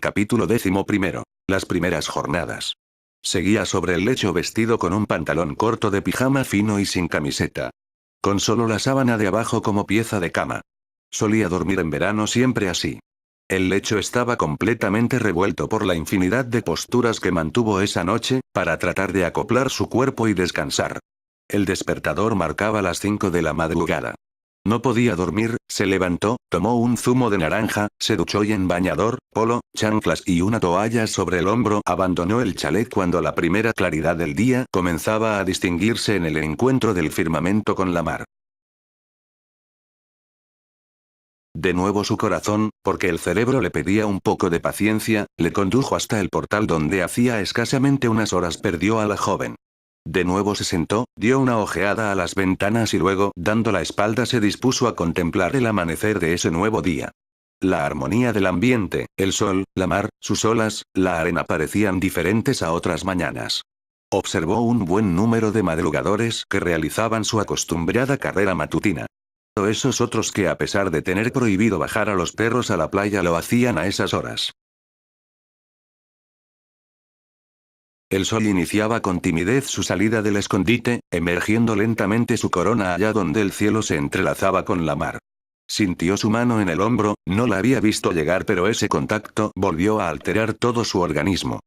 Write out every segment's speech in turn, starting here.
Capítulo 11. Las primeras jornadas. Seguía sobre el lecho vestido con un pantalón corto de pijama fino y sin camiseta. Con solo la sábana de abajo como pieza de cama. Solía dormir en verano siempre así. El lecho estaba completamente revuelto por la infinidad de posturas que mantuvo esa noche, para tratar de acoplar su cuerpo y descansar. El despertador marcaba las 5 de la madrugada. No podía dormir, se levantó, tomó un zumo de naranja, se duchó y en bañador, polo, chanclas y una toalla sobre el hombro abandonó el chalet cuando la primera claridad del día comenzaba a distinguirse en el encuentro del firmamento con la mar. De nuevo su corazón, porque el cerebro le pedía un poco de paciencia, le condujo hasta el portal donde hacía escasamente unas horas perdió a la joven. De nuevo se sentó, dio una ojeada a las ventanas y luego, dando la espalda, se dispuso a contemplar el amanecer de ese nuevo día. La armonía del ambiente, el sol, la mar, sus olas, la arena parecían diferentes a otras mañanas. Observó un buen número de madrugadores que realizaban su acostumbrada carrera matutina. Esos otros que a pesar de tener prohibido bajar a los perros a la playa lo hacían a esas horas. El sol iniciaba con timidez su salida del escondite, emergiendo lentamente su corona allá donde el cielo se entrelazaba con la mar. Sintió su mano en el hombro, no la había visto llegar, pero ese contacto volvió a alterar todo su organismo.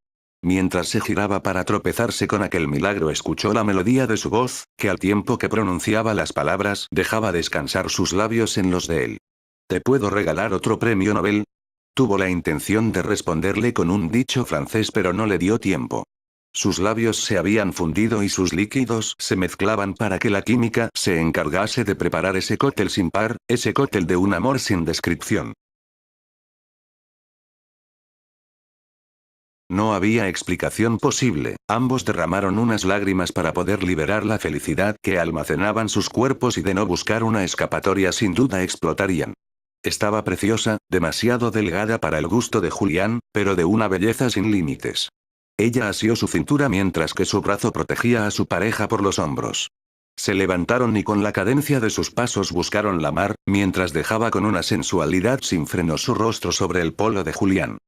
Mientras se giraba para tropezarse con aquel milagro, escuchó la melodía de su voz, que al tiempo que pronunciaba las palabras dejaba descansar sus labios en los de él. ¿Te puedo regalar otro premio Nobel? Tuvo la intención de responderle con un dicho francés, pero no le dio tiempo. Sus labios se habían fundido y sus líquidos se mezclaban para que la química se encargase de preparar ese cóctel sin par, ese cóctel de un amor sin descripción. No había explicación posible, ambos derramaron unas lágrimas para poder liberar la felicidad que almacenaban sus cuerpos y de no buscar una escapatoria sin duda explotarían. Estaba preciosa, demasiado delgada para el gusto de Julián, pero de una belleza sin límites. Ella asió su cintura mientras que su brazo protegía a su pareja por los hombros. Se levantaron y con la cadencia de sus pasos buscaron la mar, mientras dejaba con una sensualidad sin freno su rostro sobre el polo de Julián.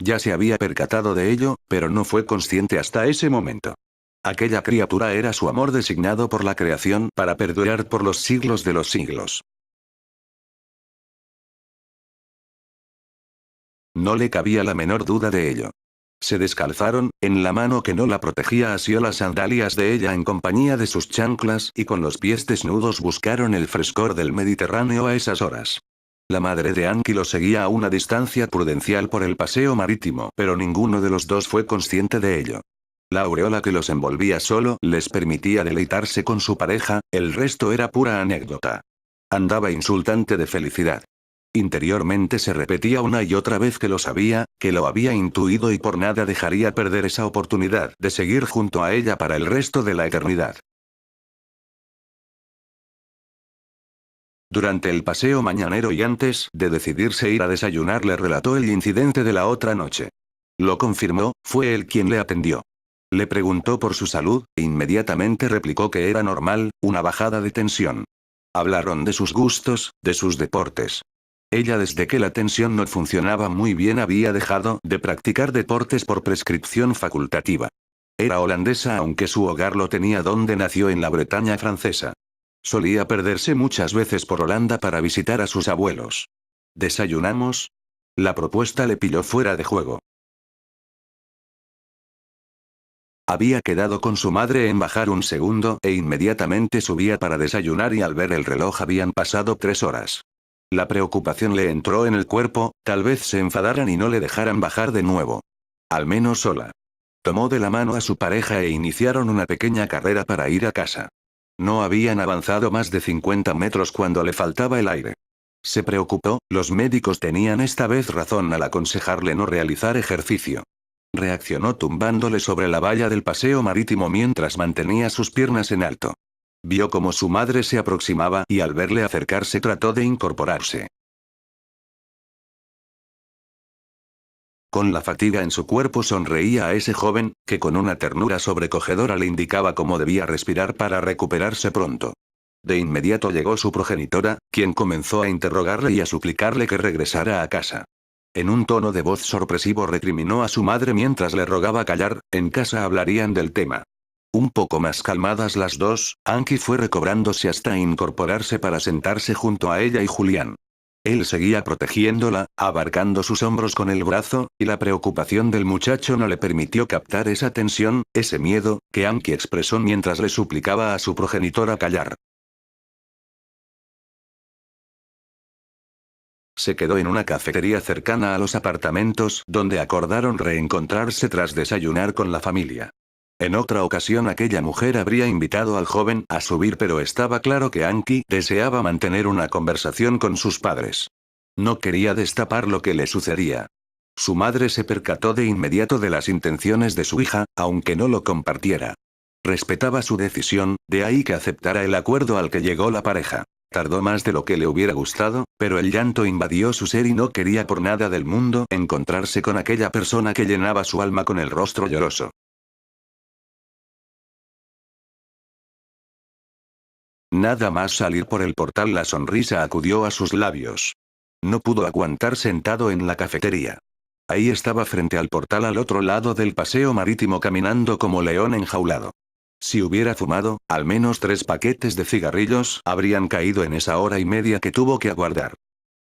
Ya se había percatado de ello, pero no fue consciente hasta ese momento. Aquella criatura era su amor designado por la creación para perdurar por los siglos de los siglos. No le cabía la menor duda de ello. Se descalzaron, en la mano que no la protegía asió las sandalias de ella en compañía de sus chanclas y con los pies desnudos buscaron el frescor del Mediterráneo a esas horas. La madre de Anki lo seguía a una distancia prudencial por el paseo marítimo, pero ninguno de los dos fue consciente de ello. La aureola que los envolvía solo les permitía deleitarse con su pareja, el resto era pura anécdota. Andaba insultante de felicidad. Interiormente se repetía una y otra vez que lo sabía, que lo había intuido y por nada dejaría perder esa oportunidad de seguir junto a ella para el resto de la eternidad. Durante el paseo mañanero y antes de decidirse ir a desayunar le relató el incidente de la otra noche. Lo confirmó, fue él quien le atendió. Le preguntó por su salud, e inmediatamente replicó que era normal, una bajada de tensión. Hablaron de sus gustos, de sus deportes. Ella, desde que la tensión no funcionaba muy bien, había dejado de practicar deportes por prescripción facultativa. Era holandesa aunque su hogar lo tenía donde nació en la Bretaña francesa. Solía perderse muchas veces por Holanda para visitar a sus abuelos. ¿Desayunamos? La propuesta le pilló fuera de juego. Había quedado con su madre en bajar un segundo e inmediatamente subía para desayunar y al ver el reloj habían pasado 3 horas. La preocupación le entró en el cuerpo, tal vez se enfadaran y no le dejaran bajar de nuevo. Al menos sola. Tomó de la mano a su pareja e iniciaron una pequeña carrera para ir a casa. No habían avanzado más de 50 metros cuando le faltaba el aire. Se preocupó, los médicos tenían esta vez razón al aconsejarle no realizar ejercicio. Reaccionó tumbándole sobre la valla del paseo marítimo mientras mantenía sus piernas en alto. Vio cómo su madre se aproximaba y al verle acercarse trató de incorporarse. Con la fatiga en su cuerpo sonreía a ese joven, que con una ternura sobrecogedora le indicaba cómo debía respirar para recuperarse pronto. De inmediato llegó su progenitora, quien comenzó a interrogarle y a suplicarle que regresara a casa. En un tono de voz sorpresivo recriminó a su madre mientras le rogaba callar, en casa hablarían del tema. Un poco más calmadas las dos, Anki fue recobrándose hasta incorporarse para sentarse junto a ella y Julián. Él seguía protegiéndola, abarcando sus hombros con el brazo, y la preocupación del muchacho no le permitió captar esa tensión, ese miedo, que Anki expresó mientras le suplicaba a su progenitora callar. Se quedó en una cafetería cercana a los apartamentos donde acordaron reencontrarse tras desayunar con la familia. En otra ocasión aquella mujer habría invitado al joven a subir, pero estaba claro que Anki deseaba mantener una conversación con sus padres. No quería destapar lo que le sucedía. Su madre se percató de inmediato de las intenciones de su hija, aunque no lo compartiera. Respetaba su decisión, de ahí que aceptara el acuerdo al que llegó la pareja. Tardó más de lo que le hubiera gustado, pero el llanto invadió su ser y no quería por nada del mundo encontrarse con aquella persona que llenaba su alma con el rostro lloroso. Nada más salir por el portal la sonrisa acudió a sus labios. No pudo aguantar sentado en la cafetería. Ahí estaba frente al portal al otro lado del paseo marítimo caminando como león enjaulado. Si hubiera fumado, al menos 3 paquetes de cigarrillos habrían caído en esa hora y media que tuvo que aguardar.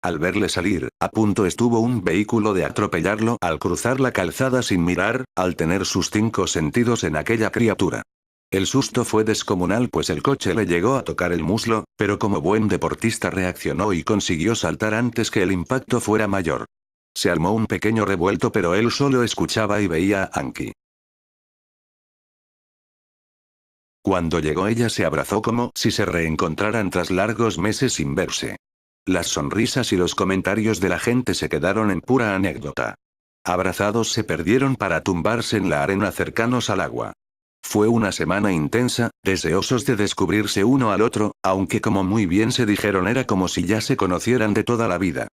Al verle salir, a punto estuvo un vehículo de atropellarlo al cruzar la calzada sin mirar, al tener sus 5 sentidos en aquella criatura. El susto fue descomunal pues el coche le llegó a tocar el muslo, pero como buen deportista reaccionó y consiguió saltar antes que el impacto fuera mayor. Se armó un pequeño revuelto pero él solo escuchaba y veía a Anki. Cuando llegó ella se abrazó como si se reencontraran tras largos meses sin verse. Las sonrisas y los comentarios de la gente se quedaron en pura anécdota. Abrazados se perdieron para tumbarse en la arena cercanos al agua. Fue una semana intensa, deseosos de descubrirse uno al otro, aunque como muy bien se dijeron era como si ya se conocieran de toda la vida.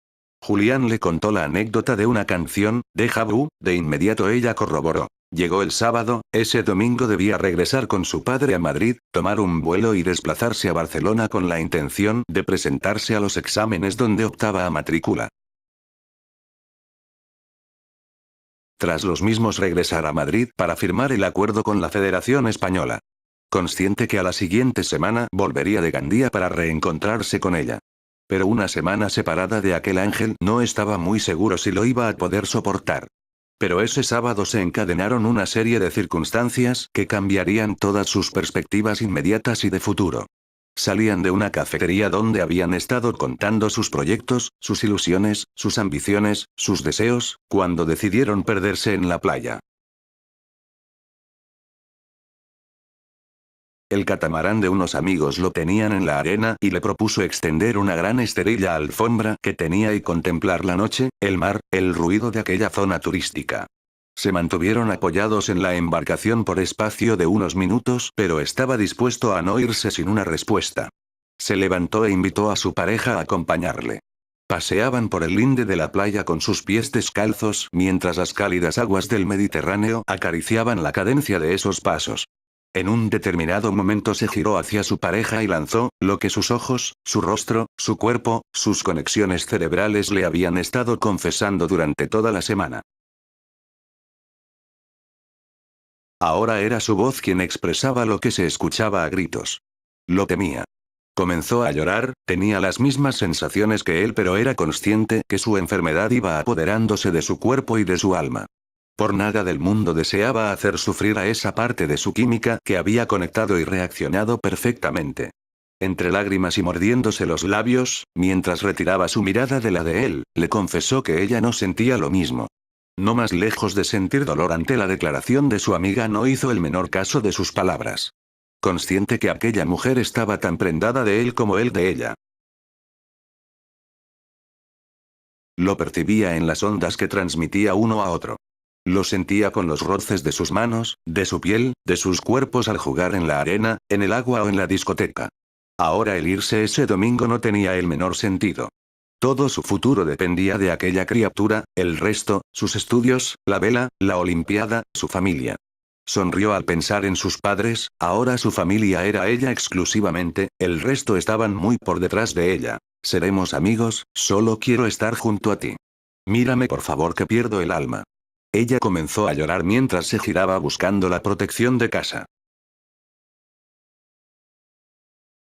Julián le contó la anécdota de una canción, Déjà Vu, de inmediato ella corroboró. Llegó el sábado, ese domingo debía regresar con su padre a Madrid, tomar un vuelo y desplazarse a Barcelona con la intención de presentarse a los exámenes donde optaba a matrícula. Tras los mismos regresar a Madrid para firmar el acuerdo con la Federación Española. Consciente que a la siguiente semana volvería de Gandía para reencontrarse con ella. Pero una semana separada de aquel ángel no estaba muy seguro si lo iba a poder soportar. Pero ese sábado se encadenaron una serie de circunstancias que cambiarían todas sus perspectivas inmediatas y de futuro. Salían de una cafetería donde habían estado contando sus proyectos, sus ilusiones, sus ambiciones, sus deseos, cuando decidieron perderse en la playa. El catamarán de unos amigos lo tenían en la arena y le propuso extender una gran esterilla alfombra que tenía y contemplar la noche, el mar, el ruido de aquella zona turística. Se mantuvieron apoyados en la embarcación por espacio de unos minutos, pero estaba dispuesto a no irse sin una respuesta. Se levantó e invitó a su pareja a acompañarle. Paseaban por el linde de la playa con sus pies descalzos mientras las cálidas aguas del Mediterráneo acariciaban la cadencia de esos pasos. En un determinado momento se giró hacia su pareja y lanzó, lo que sus ojos, su rostro, su cuerpo, sus conexiones cerebrales le habían estado confesando durante toda la semana. Ahora era su voz quien expresaba lo que se escuchaba a gritos. Lo temía. Comenzó a llorar, tenía las mismas sensaciones que él, pero era consciente que su enfermedad iba apoderándose de su cuerpo y de su alma. Por nada del mundo deseaba hacer sufrir a esa parte de su química que había conectado y reaccionado perfectamente. Entre lágrimas y mordiéndose los labios, mientras retiraba su mirada de la de él, le confesó que ella no sentía lo mismo. No más lejos de sentir dolor ante la declaración de su amiga, no hizo el menor caso de sus palabras. Consciente que aquella mujer estaba tan prendada de él como él de ella. Lo percibía en las ondas que transmitía uno a otro. Lo sentía con los roces de sus manos, de su piel, de sus cuerpos al jugar en la arena, en el agua o en la discoteca. Ahora el irse ese domingo no tenía el menor sentido. Todo su futuro dependía de aquella criatura, el resto, sus estudios, la vela, la olimpiada, su familia. Sonrió al pensar en sus padres, ahora su familia era ella exclusivamente, el resto estaban muy por detrás de ella. Seremos amigos, solo quiero estar junto a ti. Mírame por favor que pierdo el alma. Ella comenzó a llorar mientras se giraba buscando la protección de casa.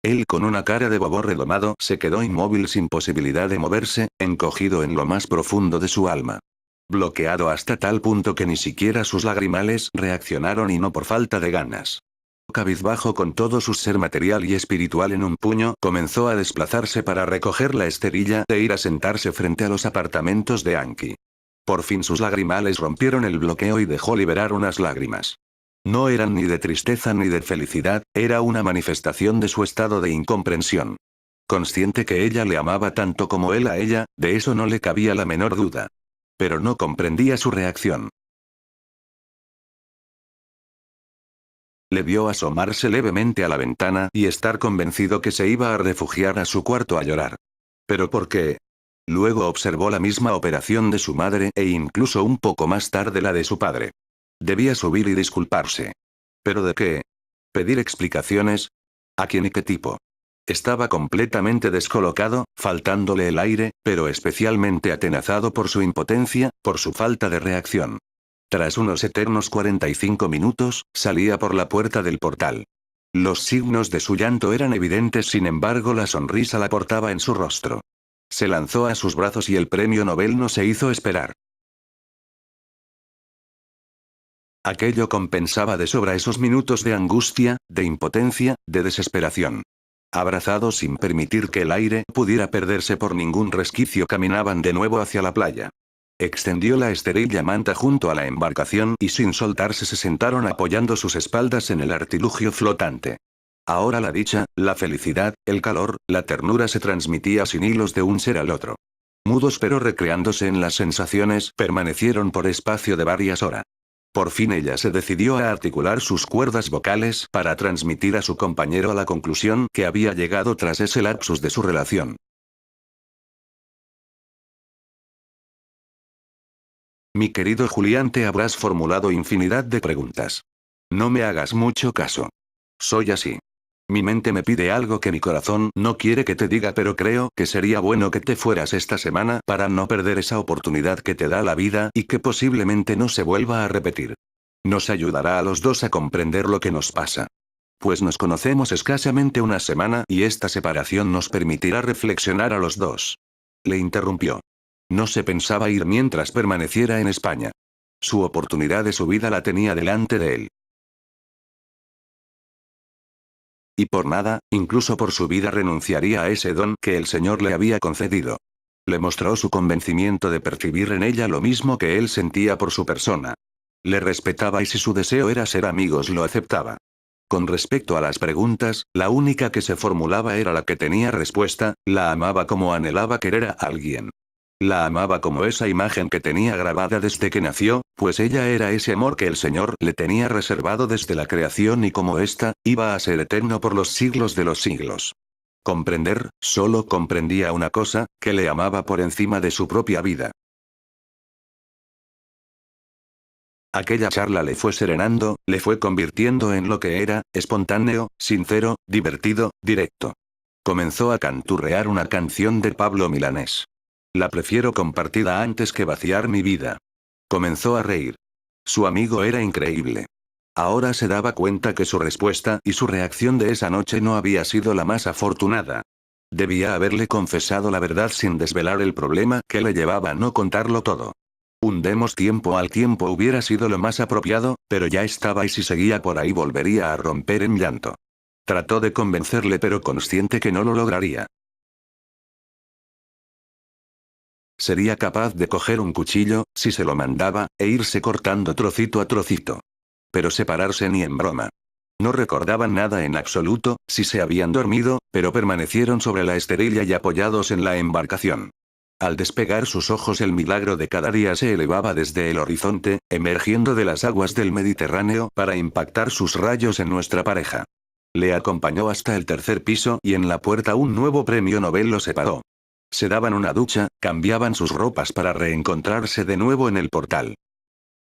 Él con una cara de bobo redomado se quedó inmóvil sin posibilidad de moverse, encogido en lo más profundo de su alma. Bloqueado hasta tal punto que ni siquiera sus lagrimales reaccionaron y no por falta de ganas. Cabizbajo con todo su ser material y espiritual en un puño, comenzó a desplazarse para recoger la esterilla e ir a sentarse frente a los apartamentos de Anki. Por fin sus lagrimales rompieron el bloqueo y dejó liberar unas lágrimas. No eran ni de tristeza ni de felicidad, era una manifestación de su estado de incomprensión. Consciente que ella le amaba tanto como él a ella, de eso no le cabía la menor duda. Pero no comprendía su reacción. Le vio asomarse levemente a la ventana y estar convencido que se iba a refugiar a su cuarto a llorar. ¿Pero por qué? Luego observó la misma operación de su madre e incluso un poco más tarde la de su padre. Debía subir y disculparse. ¿Pero de qué? ¿Pedir explicaciones? ¿A quién y qué tipo? Estaba completamente descolocado, faltándole el aire, pero especialmente atenazado por su impotencia, por su falta de reacción. Tras unos eternos 45 minutos, salía por la puerta del portal. Los signos de su llanto eran evidentes, sin embargo la sonrisa la portaba en su rostro. Se lanzó a sus brazos y el premio Nobel no se hizo esperar. Aquello compensaba de sobra esos minutos de angustia, de impotencia, de desesperación. Abrazados sin permitir que el aire pudiera perderse por ningún resquicio, caminaban de nuevo hacia la playa. Extendió la esterilla manta junto a la embarcación y sin soltarse se sentaron apoyando sus espaldas en el artilugio flotante. Ahora la dicha, la felicidad, el calor, la ternura se transmitía sin hilos de un ser al otro. Mudos pero recreándose en las sensaciones, permanecieron por espacio de varias horas. Por fin ella se decidió a articular sus cuerdas vocales para transmitir a su compañero la conclusión que había llegado tras ese lapsus de su relación. Mi querido Julián, te habrás formulado infinidad de preguntas. No me hagas mucho caso. Soy así. Mi mente me pide algo que mi corazón no quiere que te diga, pero creo que sería bueno que te fueras esta semana para no perder esa oportunidad que te da la vida y que posiblemente no se vuelva a repetir. Nos ayudará a los dos a comprender lo que nos pasa. Pues nos conocemos escasamente una semana y esta separación nos permitirá reflexionar a los dos. Le interrumpió. No se pensaba ir mientras permaneciera en España. Su oportunidad de su vida la tenía delante de él. Y por nada, incluso por su vida, renunciaría a ese don que el Señor le había concedido. Le mostró su convencimiento de percibir en ella lo mismo que él sentía por su persona. Le respetaba y si su deseo era ser amigos lo aceptaba. Con respecto a las preguntas, la única que se formulaba era la que tenía respuesta: la amaba como anhelaba querer a alguien. La amaba como esa imagen que tenía grabada desde que nació, pues ella era ese amor que el Señor le tenía reservado desde la creación y como ésta, iba a ser eterno por los siglos de los siglos. Comprender, solo comprendía una cosa, que le amaba por encima de su propia vida. Aquella charla le fue serenando, le fue convirtiendo en lo que era, espontáneo, sincero, divertido, directo. Comenzó a canturrear una canción de Pablo Milanés. La prefiero compartida antes que vaciar mi vida. Comenzó a reír. Su amigo era increíble. Ahora se daba cuenta que su respuesta y su reacción de esa noche no había sido la más afortunada. Debía haberle confesado la verdad sin desvelar el problema que le llevaba a no contarlo todo. Un demos tiempo al tiempo hubiera sido lo más apropiado, pero ya estaba y si seguía por ahí volvería a romper en llanto. Trató de convencerle pero consciente que no lo lograría. Sería capaz de coger un cuchillo, si se lo mandaba, e irse cortando trocito a trocito. Pero separarse ni en broma. No recordaban nada en absoluto, si se habían dormido, pero permanecieron sobre la esterilla y apoyados en la embarcación. Al despegar sus ojos el milagro de cada día se elevaba desde el horizonte, emergiendo de las aguas del Mediterráneo para impactar sus rayos en nuestra pareja. Le acompañó hasta el tercer piso y en la puerta un nuevo premio Nobel lo separó. Se daban una ducha, cambiaban sus ropas para reencontrarse de nuevo en el portal.